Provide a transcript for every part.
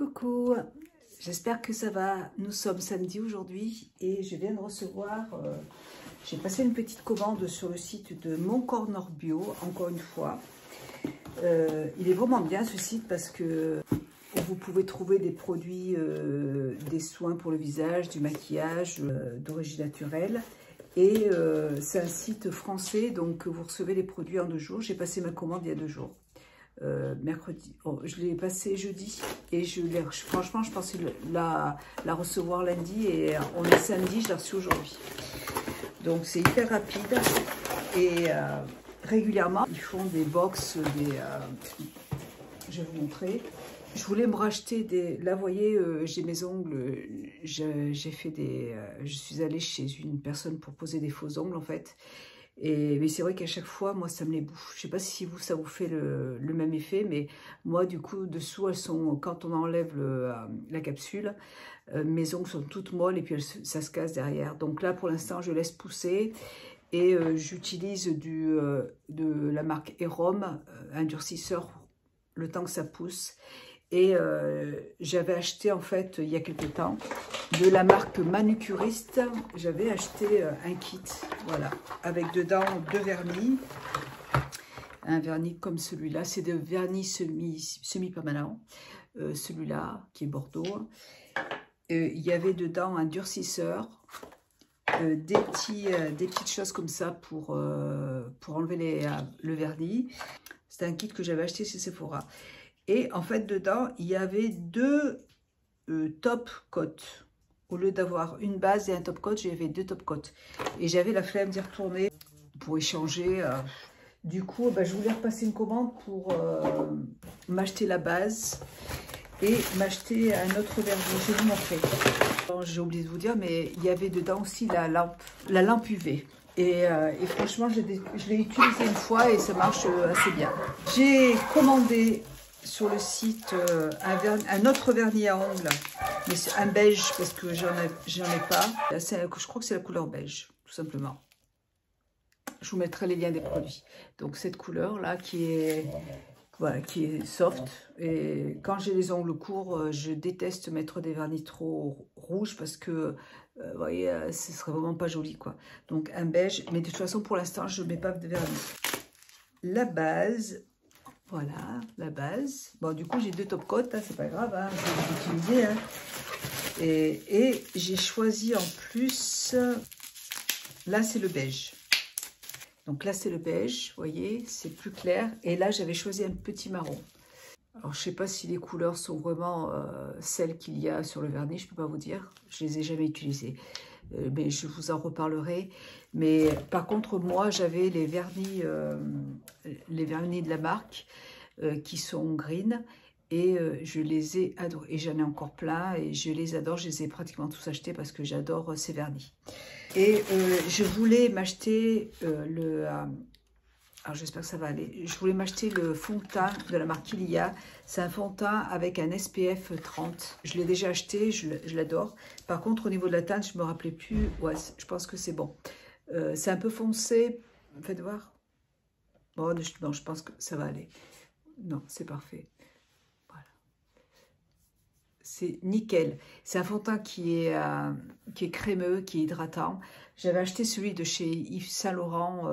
Coucou, j'espère que ça va. Nous sommes samedi aujourd'hui et je viens de recevoir, j'ai passé une petite commande sur le site de Mon Corner Bio, encore une fois. Il est vraiment bien ce site parce que vous pouvez trouver des produits, des soins pour le visage, du maquillage d'origine naturelle. Et c'est un site français, donc vous recevez les produits en 2 jours. J'ai passé ma commande il y a 2 jours. Mercredi, je l'ai passé jeudi et franchement je pensais la recevoir lundi et on est samedi, je l'ai reçu aujourd'hui. Donc c'est hyper rapide et régulièrement ils font des box, je vais vous montrer. Je voulais me racheter des... Là, vous voyez, j'ai mes ongles. J'ai fait des... je suis allée chez une personne pour poser des faux ongles, en fait. Mais c'est vrai qu'à chaque fois, moi, ça me les bouffe. Je sais pas si vous, ça vous fait le même effet, mais moi, du coup, dessous, elles sont... Quand on enlève la capsule, mes ongles sont toutes molles et puis ça se casse derrière. Donc là, pour l'instant, je laisse pousser. Et j'utilise de la marque Erom, un durcisseur, le temps que ça pousse. Et j'avais acheté en fait il y a quelques temps de la marque Manucuriste. J'avais acheté un kit, voilà, avec dedans 2 vernis. Un vernis comme celui-là, c'est de vernis semi-permanent. Celui-là qui est Bordeaux. Il y avait dedans un durcisseur, des petites choses comme ça pour enlever le vernis. C'est un kit que j'avais acheté chez Sephora. Et en fait, dedans, il y avait 2 top coats. Au lieu d'avoir une base et un top coat, j'avais 2 top coats. Et j'avais la flemme d'y retourner pour échanger. Du coup, je voulais repasser une commande pour m'acheter la base et m'acheter un autre vernis. Je vais vous montrer. J'ai oublié de vous dire, mais il y avait dedans aussi la lampe UV. Et franchement, je l'ai utilisé une fois et ça marche assez bien. J'ai commandé sur le site un autre vernis à ongles, mais c'est un beige parce que j'en ai pas. Je crois que c'est la couleur beige, tout simplement. Je vous mettrai les liens des produits. Donc cette couleur là qui est soft. Et quand j'ai les ongles courts, je déteste mettre des vernis trop rouges parce que vous voyez, ce serait vraiment pas joli quoi. Donc un beige, mais de toute façon pour l'instant je ne mets pas de vernis. La base. Voilà, la base. Bon, du coup, j'ai 2 top coats, hein, c'est pas grave, hein, je vais les utiliser. Hein. Et j'ai choisi en plus, là, c'est le beige. Donc là, c'est le beige, vous voyez, c'est plus clair. Et là, j'avais choisi un petit marron. Alors, je sais pas si les couleurs sont vraiment celles qu'il y a sur le vernis, je peux pas vous dire. Je les ai jamais utilisées. Mais je vous en reparlerai. Mais par contre, moi, j'avais les vernis de la marque qui sont green et je les ai adorés. Et j'en ai encore plein et je les adore. Je les ai pratiquement tous achetés parce que j'adore ces vernis. Et je voulais m'acheter alors j'espère que ça va aller. Je voulais m'acheter le fond de teint de la marque Ilia. C'est un fond de teint avec un SPF 30. Je l'ai déjà acheté, je l'adore. Par contre, au niveau de la teinte, je ne me rappelais plus. Ouais, je pense que c'est bon. C'est un peu foncé. Faites voir. Bon, non, je pense que ça va aller. Non, c'est parfait. Voilà. C'est nickel. C'est un fond de teint qui est crémeux, qui est hydratant. J'avais acheté celui de chez Yves Saint Laurent.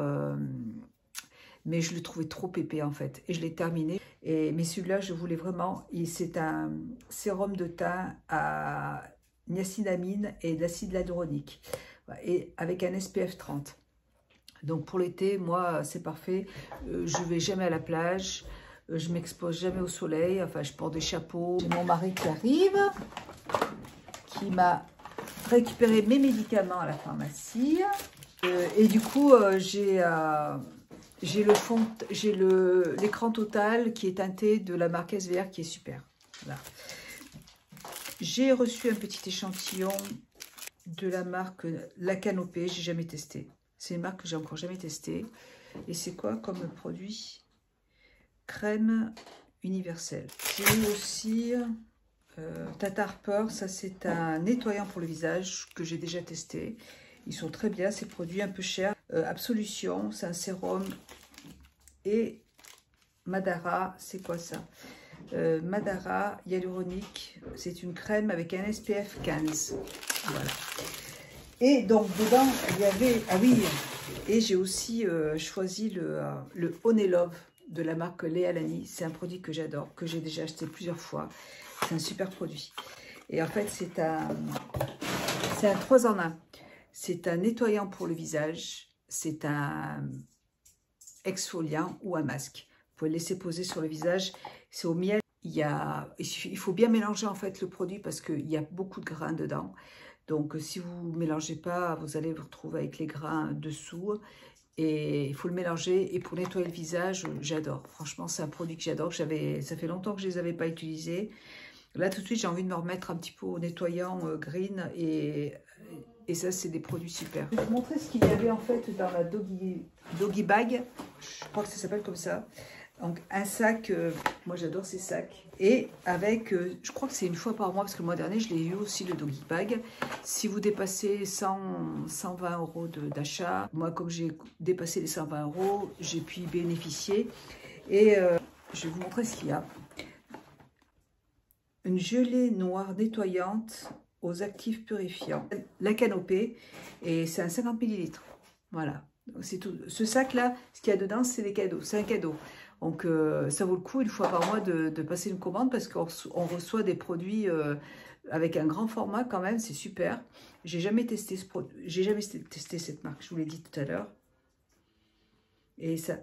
Mais je le trouvais trop épais en fait. Et je l'ai terminé. Mais celui-là, je voulais vraiment... C'est un sérum de teint à niacinamide et d'acide hyaluronique. Et avec un SPF 30. Donc pour l'été, moi, c'est parfait. Je vais jamais à la plage. Je m'expose jamais au soleil. Enfin, je porte des chapeaux. J'ai mon mari qui arrive. Qui m'a récupéré mes médicaments à la pharmacie. Et du coup, j'ai l'écran total qui est teinté de la marque SVR qui est super. Voilà. J'ai reçu un petit échantillon de la marque La Canopée. J'ai jamais testé. C'est une marque que j'ai encore jamais testée. Et c'est quoi comme produit? Crème universelle. J'ai eu aussi Tata Harper. Ça c'est un nettoyant pour le visage que j'ai déjà testé. Ils sont très bien, ces produits un peu chers. Absolution, c'est un sérum. Et Madara, c'est quoi ça? Madara hyaluronique. C'est une crème avec un SPF 15. Voilà. Et donc dedans, il y avait... Ah oui, et j'ai aussi choisi le Honey Love de la marque Léa Lani. C'est un produit que j'adore, que j'ai déjà acheté plusieurs fois. C'est un super produit. Et en fait, c'est un 3 en 1. C'est un nettoyant pour le visage. C'est un exfoliant ou un masque. Vous pouvez le laisser poser sur le visage. C'est au miel. Il faut bien mélanger en fait le produit parce qu'il y a beaucoup de grains dedans. Donc si vous ne mélangez pas, vous allez vous retrouver avec les grains dessous. Et il faut le mélanger. Et pour nettoyer le visage, j'adore. Franchement, c'est un produit que j'adore. Ça fait longtemps que je ne les avais pas utilisés. Là, tout de suite, j'ai envie de me remettre un petit peu au nettoyant green. Et ça, c'est des produits super. Je vais vous montrer ce qu'il y avait en fait dans la doggy bag. Je crois que ça s'appelle comme ça. Donc, un sac. Moi, j'adore ces sacs. Et avec, je crois que c'est une fois par mois, parce que le mois dernier, je l'ai eu aussi, le doggy bag. Si vous dépassez 120 € d'achat, moi, comme j'ai dépassé les 120 €, j'ai pu y bénéficier. Et je vais vous montrer ce qu'il y a. Une gelée noire nettoyante aux actifs purifiants. La canopée, et c'est un 50 ml. Voilà, c'est tout. Ce sac-là, ce qu'il y a dedans, c'est des cadeaux. C'est un cadeau. Donc, ça vaut le coup, une fois par mois, de passer une commande parce qu'on reçoit des produits avec un grand format quand même. C'est super. J'ai jamais testé ce produit. J'ai jamais testé cette marque, je vous l'ai dit tout à l'heure. Et ça,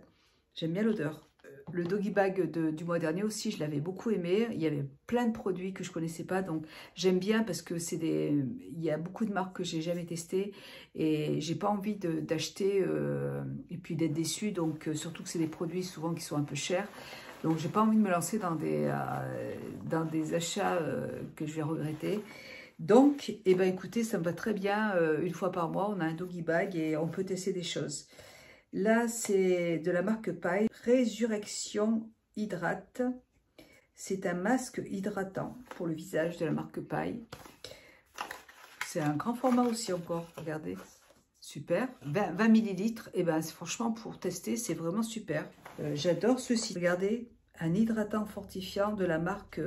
j'aime bien l'odeur. Le doggy bag du mois dernier aussi, je l'avais beaucoup aimé. Il y avait plein de produits que je ne connaissais pas. Donc, j'aime bien parce que il y a beaucoup de marques que j'ai jamais testées. Et j'ai pas envie d'acheter et puis d'être déçue. Donc, surtout que c'est des produits souvent qui sont un peu chers. Donc, j'ai pas envie de me lancer dans des achats que je vais regretter. Donc, eh ben, écoutez, ça me va très bien. Une fois par mois, on a un doggy bag et on peut tester des choses. Là, c'est de la marque Paille. Résurrection Hydrate. C'est un masque hydratant pour le visage de la marque Paille. C'est un grand format aussi encore. Regardez. Super. 20 ml. Et ben, franchement, pour tester, c'est vraiment super. J'adore ceci. Regardez. Un hydratant fortifiant de la marque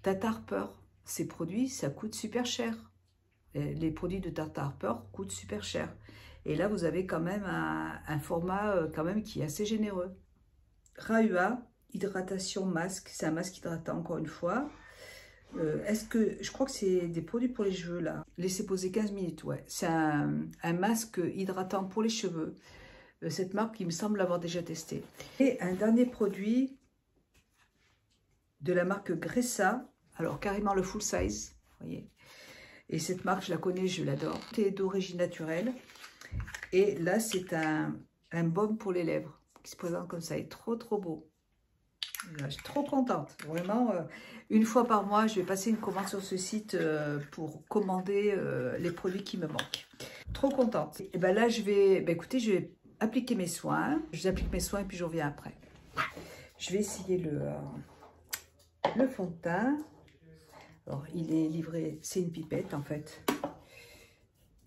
Tata Harper. Ces produits, ça coûte super cher. Les produits de Tata Harper coûtent super cher. Et là, vous avez quand même un format quand même qui est assez généreux. Rahua, hydratation masque. C'est un masque hydratant, encore une fois. Je crois que c'est des produits pour les cheveux, là. Laissez poser 15 minutes, ouais. C'est un masque hydratant pour les cheveux. Cette marque, il me semble l'avoir déjà testé. Et un dernier produit de la marque Gressa. Alors, carrément le full size, vous voyez. Et cette marque, je la connais, je l'adore. C'est d'origine naturelle. Et là, c'est un baume pour les lèvres qui se présente comme ça. Il est trop, trop beau. Là, je suis trop contente. Vraiment, une fois par mois, je vais passer une commande sur ce site pour commander les produits qui me manquent. Trop contente. Et ben là, écoutez, je vais appliquer mes soins. J'applique mes soins et puis je reviens après. Je vais essayer le fond de teint. Alors, il est livré, c'est une pipette en fait.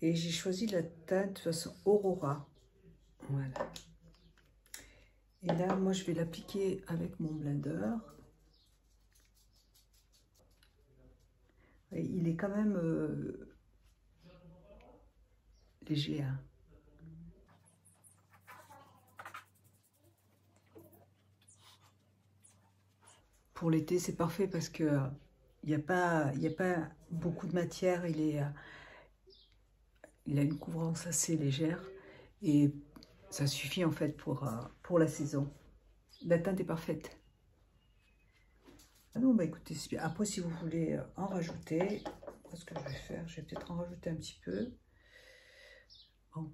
Et j'ai choisi la teinte de façon Aurora. Voilà. Et là, moi, je vais l'appliquer avec mon blender. Et il est quand même léger. Hein. Pour l'été, c'est parfait parce que il n'y a pas beaucoup de matière. Il a une couvrance assez légère et ça suffit en fait pour la saison. La teinte est parfaite. Ah non, bah écoutez, après si vous voulez en rajouter, ce que je vais faire, je vais peut-être en rajouter un petit peu. Bon.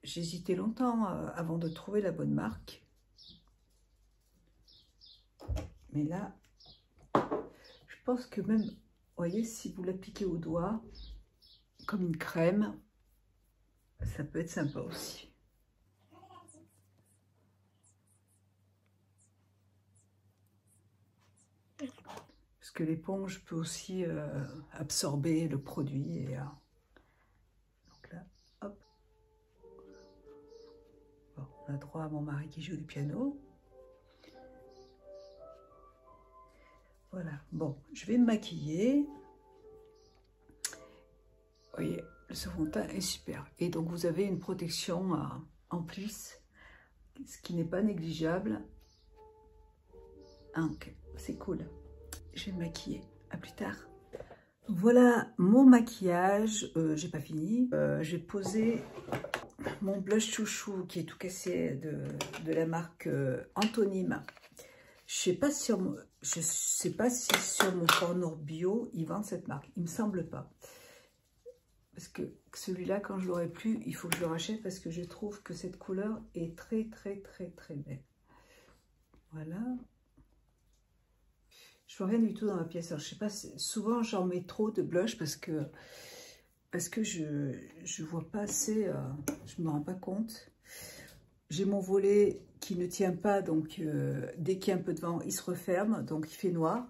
J'ai hésité longtemps avant de trouver la bonne marque. Mais là, je pense que même, vous voyez, si vous l'appliquez au doigt, comme une crème, ça peut être sympa aussi. Parce que l'éponge peut aussi absorber le produit. Et, donc là, hop. Bon, on a droit à mon mari qui joue du piano. Voilà, bon, je vais me maquiller. Vous voyez, le savon de teint est super. Et donc, vous avez une protection en plus, ce qui n'est pas négligeable. Donc, c'est cool. Je vais me maquiller. À plus tard. Voilà mon maquillage. J'ai pas fini. J'ai posé mon blush chouchou qui est tout cassé de la marque Antonime. Je sais pas si sur mon Corner Bio ils vendent cette marque. Il me semble pas. Parce que celui-là, quand je l'aurai plus, il faut que je le rachète parce que je trouve que cette couleur est très belle. Voilà. Je vois rien du tout dans ma pièce. Alors, je sais pas, souvent j'en mets trop de blush parce que je vois pas assez, je me rends pas compte. J'ai mon volet qui ne tient pas, donc dès qu'il y a un peu de vent, il se referme, donc il fait noir.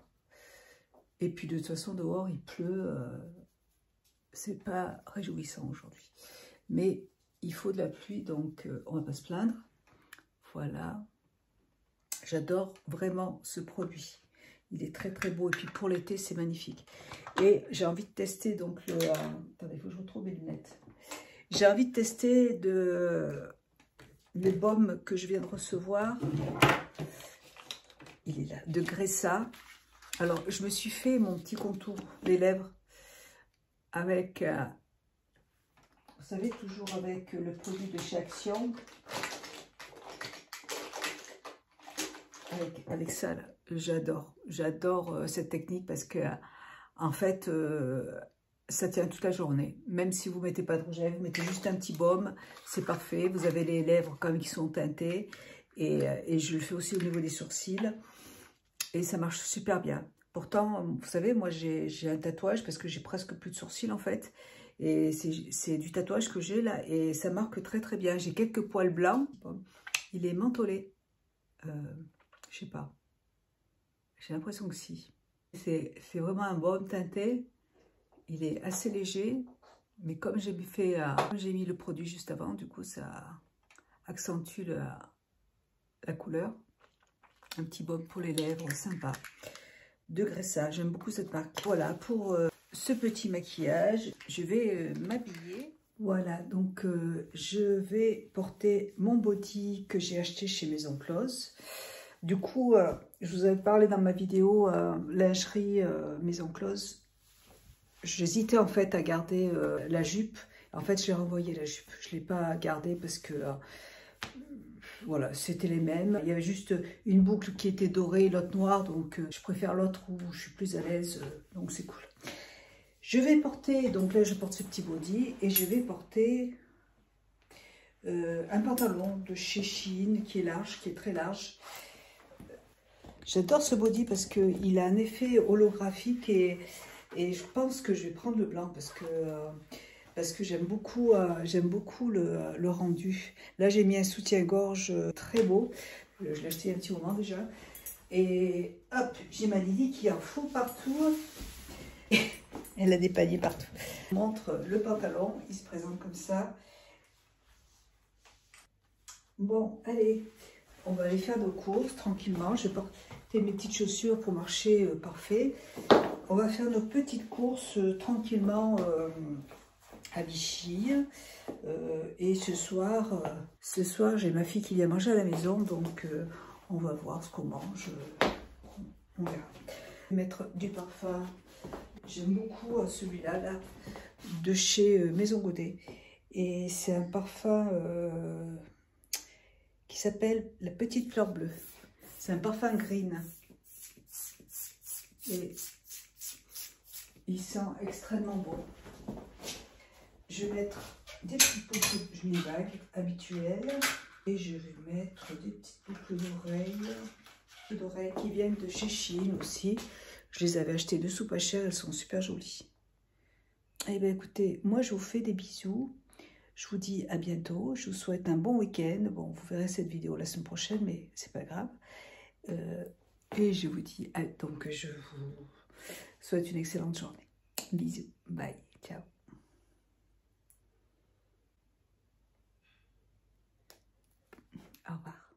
Et puis de toute façon, dehors, il pleut. C'est pas réjouissant aujourd'hui. Mais il faut de la pluie, donc on va pas se plaindre. Voilà. J'adore vraiment ce produit. Il est très beau. Et puis pour l'été, c'est magnifique. Et j'ai envie de tester donc le... attendez, il faut que je retrouve mes lunettes. J'ai envie de tester les baumes que je viens de recevoir. Il est là, de Gressa. Alors, je me suis fait mon petit contour des lèvres avec, vous savez, toujours avec le produit de chez Action. Avec ça, j'adore cette technique parce que, en fait, ça tient toute la journée. Même si vous ne mettez pas de rouge à lèvres, vous mettez juste un petit baume, c'est parfait. Vous avez les lèvres comme ils sont teintées. Et je le fais aussi au niveau des sourcils. Et ça marche super bien. Pourtant, vous savez, moi j'ai un tatouage parce que j'ai presque plus de sourcils en fait. Et c'est du tatouage que j'ai là et ça marque très bien. J'ai quelques poils blancs. Il est mentholé. Je sais pas. J'ai l'impression que si. C'est vraiment un baume teinté. Il est assez léger. Mais comme j'ai mis le produit juste avant, du coup ça accentue la couleur. Un petit baume pour les lèvres, sympa. De Gressa, j'aime beaucoup cette marque. Voilà, pour ce petit maquillage, je vais m'habiller. Voilà, donc je vais porter mon body que j'ai acheté chez Maison Close. Du coup, je vous avais parlé dans ma vidéo lingerie Maison Close. J'hésitais en fait à garder la jupe. En fait, je l'ai renvoyé la jupe. Je ne l'ai pas gardée parce que... voilà, c'était les mêmes. Il y avait juste une boucle qui était dorée, l'autre noire. Donc, je préfère l'autre où je suis plus à l'aise. Donc, c'est cool. Je vais porter, donc là, je porte ce petit body. Et je vais porter un pantalon de chez Shein qui est large, qui est très large. J'adore ce body parce qu'il a un effet holographique. Et je pense que je vais prendre le blanc parce que j'aime beaucoup le rendu. Là, j'ai mis un soutien-gorge très beau. Je l'ai acheté il y a un petit moment déjà. Et hop, j'ai ma Lily qui en fout partout. Elle a des paniers partout. Je vous montre le pantalon. Il se présente comme ça. Bon, allez, on va aller faire nos courses tranquillement. Je vais porter mes petites chaussures pour marcher parfait. On va faire nos petites courses tranquillement à Vichy. Et ce soir j'ai ma fille qui vient manger à la maison, donc on va voir ce qu'on mange. On verra. Mettre du parfum. J'aime beaucoup celui-là là, de chez Maison Godet. Et c'est un parfum qui s'appelle la petite fleur bleue. C'est un parfum green. Et il sent extrêmement bon. Je vais mettre des petites boucles bagues habituelles. Et je vais mettre des petites boucles d'oreilles qui viennent de chez Shein aussi. Je les avais achetées de sous pas cher, elles sont super jolies. Eh bien écoutez, moi je vous fais des bisous. Je vous dis à bientôt. Je vous souhaite un bon week-end. Bon, vous verrez cette vidéo la semaine prochaine, mais c'est pas grave. Et je vous dis, donc je vous souhaite une excellente journée. Bisous. Bye. Ciao. Au revoir.